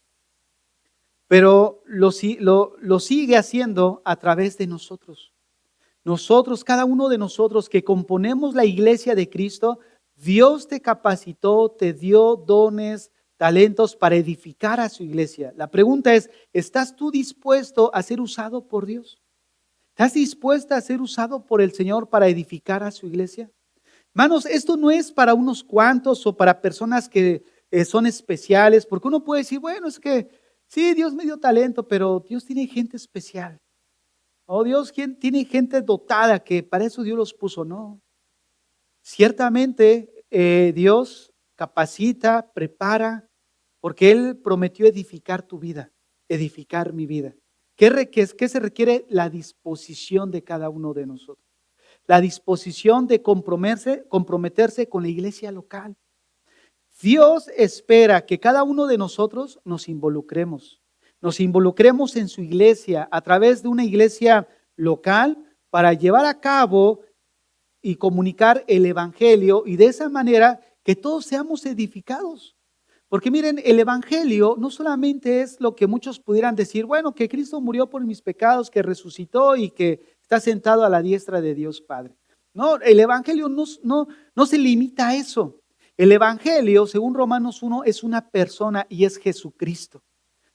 pero lo sigue haciendo a través de nosotros. Nosotros, cada uno de nosotros que componemos la iglesia de Cristo, Dios te capacitó, te dio dones, talentos para edificar a su iglesia. La pregunta es, ¿estás tú dispuesto a ser usado por Dios? ¿Estás dispuesta a ser usado por el Señor para edificar a su iglesia? Hermanos, esto no es para unos cuantos o para personas que son especiales, porque uno puede decir, bueno, es que sí, Dios me dio talento, pero Dios tiene gente especial. O Dios tiene gente dotada que para eso Dios los puso. No. Ciertamente Dios capacita, prepara, porque Él prometió edificar tu vida, edificar mi vida. ¿Qué se requiere? La disposición de cada uno de nosotros. La disposición de comprometerse con la iglesia local. Dios espera que cada uno de nosotros nos involucremos en su iglesia a través de una iglesia local para llevar a cabo y comunicar el evangelio y de esa manera que todos seamos edificados. Porque miren, el evangelio no solamente es lo que muchos pudieran decir, bueno, que Cristo murió por mis pecados, que resucitó y que está sentado a la diestra de Dios Padre. No, el evangelio no se limita a eso. El evangelio, según Romanos 1, es una persona y es Jesucristo.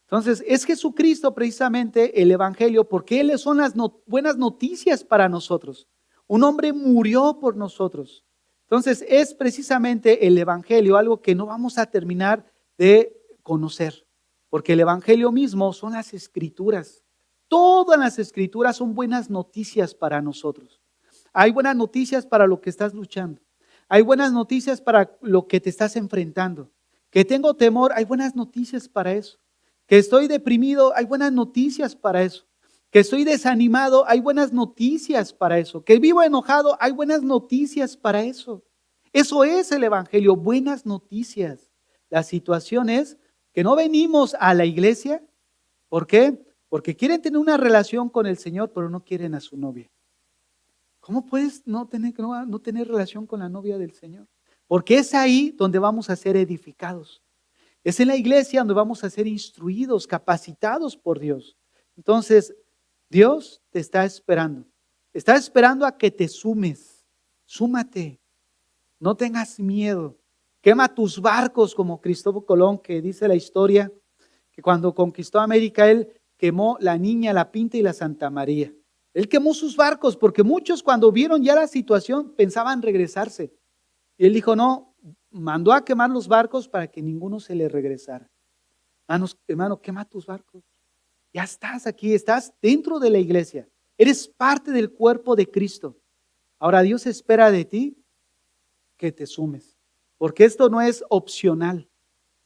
Entonces, es Jesucristo precisamente el evangelio porque Él son las buenas noticias para nosotros. Un hombre murió por nosotros. Entonces, es precisamente el evangelio algo que no vamos a terminar de conocer, porque el evangelio mismo son las escrituras. Todas las escrituras son buenas noticias para nosotros. Hay buenas noticias para lo que estás luchando. Hay buenas noticias para lo que te estás enfrentando. Que tengo temor, hay buenas noticias para eso. Que estoy deprimido, hay buenas noticias para eso. Que estoy desanimado, hay buenas noticias para eso. Que vivo enojado, hay buenas noticias para eso. Eso es el evangelio, buenas noticias. La situación es que no venimos a la iglesia. ¿Por qué? Porque quieren tener una relación con el Señor, pero no quieren a su novia. ¿Cómo puedes no tener relación con la novia del Señor? Porque es ahí donde vamos a ser edificados. Es en la iglesia donde vamos a ser instruidos, capacitados por Dios. Entonces, Dios te está esperando. Está esperando a que te sumes. Súmate. No tengas miedo. Quema tus barcos como Cristóbal Colón, que dice la historia que cuando conquistó América, él quemó la Niña, la Pinta y la Santa María. Él quemó sus barcos porque muchos cuando vieron ya la situación pensaban regresarse. Y él dijo, no, mandó a quemar los barcos para que ninguno se le regresara. Hermano, quema tus barcos. Ya estás aquí, estás dentro de la iglesia. Eres parte del cuerpo de Cristo. Ahora Dios espera de ti que te sumes. Porque esto no es opcional.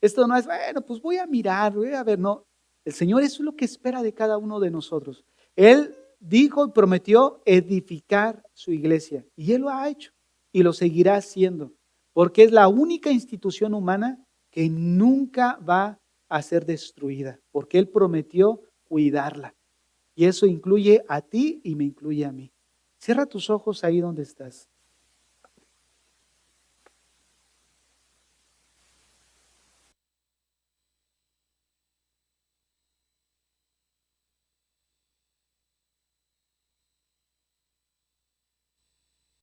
Esto no es, bueno, pues voy a mirar, voy a ver. No, el Señor eso es lo que espera de cada uno de nosotros. Él dijo y prometió edificar su iglesia. Y Él lo ha hecho y lo seguirá haciendo. Porque es la única institución humana que nunca va a ser destruida. Porque Él prometió cuidarla. Y eso incluye a ti y me incluye a mí. Cierra tus ojos ahí donde estás.